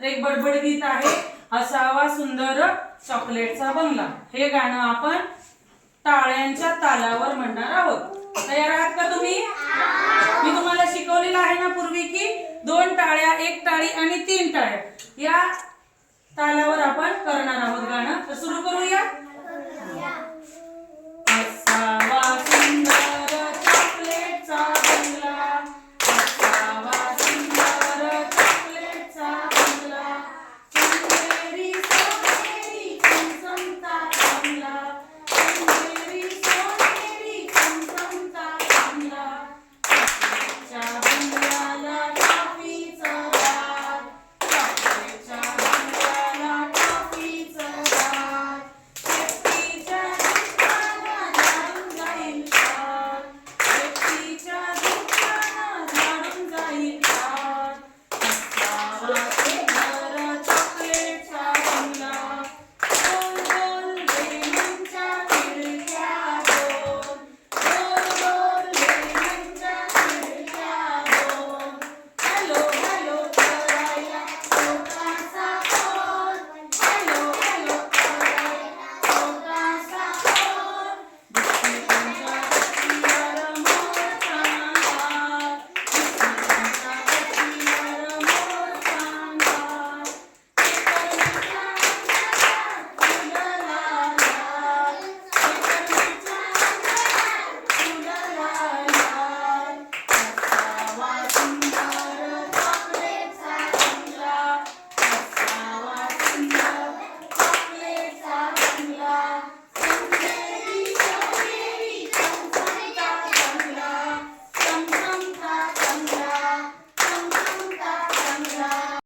तर एक बडबड गीत आहे, असावा सुंदर चॉकलेटचा बंगला. हे गाणं आपण टाळ्यांच्या तालावर म्हणणार आहोत. तयार आहात का तुम्ही? मी तुम्हाला शिकवलेलं आहे ना पूर्वी की 2 टाळ्या, 1 टाळी आणि 3 टाळ्या या तालावर आपण करणार आहोत गाणं. तर सुरू करूया. असावा